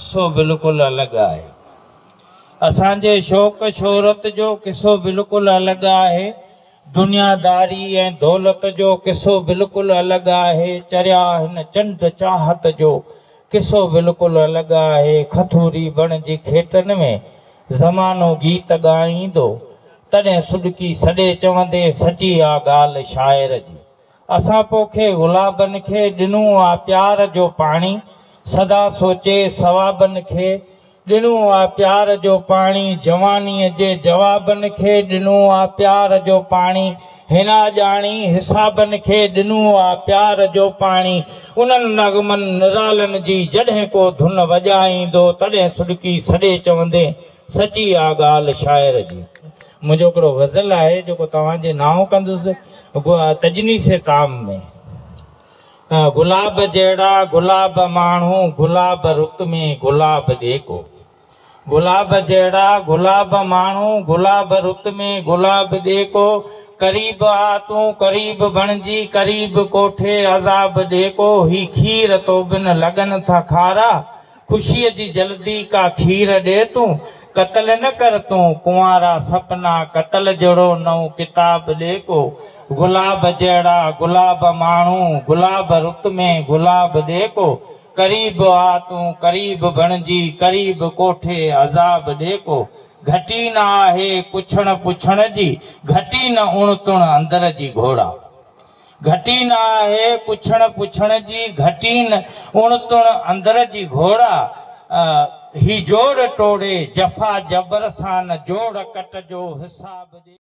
किस्सो बिल्कुलु अलॻि आहे। असांजे शौक़ शोहरत जो किस्सो बिल्कुलु अलॻि आहे। दुनियादारी ऐं दौलत जो किस्सो बिल्कुलु अलॻि आहे। चरिया हिन चंड चाहत जो किस्सो बिल्कुलु अलॻि आहे। खथूरी बण जी खेतनि में ज़मानो गीत ॻाईंदो, तॾहिं सुॾकी सॾे चवंदे सची आ ॻाल्हि शाइर जी। असां पोखे गुलाबनि खे ॾिनो आ प्यार जो पाणी, सदा सोचे सवाबनि खे ॾिनो आ प्यार जो पाणी। जवानीअ जे जवाबनि खे ॾिनो आ प्यार जो पाणी। हिन ॼाणी हिसाबनि खे ॾिनो आ प्यार जो पाणी। उन्हनि नग़मनि निरालनि जी जॾहिं को धुन वॼाईंदो, तॾहिं सुॾकी सॾे चवंदे सची आ ॻाल्हि शाइर जी। मुंहिंजो हिकिड़ो ग़ज़ल आहे जेको तव्हांजे नाओ कंदुसि तजनीसे ताम में। गुलाब जहिड़ा गुलाब माण्हू, गुलाब रुत में गुलाब ॾेको। गुलाब जहिड़ा गुलाब माण्हू, गुलाब रुत में गुलाब ॾेको। करीब आ तूं करीब बणिजी, करीब कोठे अज़ाब ॾेको। ही खीर तो बिन लॻनि था खारा, ख़ुशीअ जी जल्दी का खीर ॾे तूं। क़त्ल न कर तूं कुंवारा सपना, क़त्ल जहिड़ो नओं किताब ॾेको। गुलाब जहिड़ा गुलाब माण्हू, गुलाब रुत में गुलाब ॾेको। करीब आ तूं करीब बणिजी, करीब कोठे अज़ाब ॾेको। घटी न आहे पुछण पुछण जी, घटी न उण तुण अंदर जी घोड़ा। घटी न आहे पुछण पुछण जी, घटी न उण तुण अंदर जी घोड़ा। ही जोड़ टोड़े जफ़ा जबर सां न जोड़ कट जो हिसाब।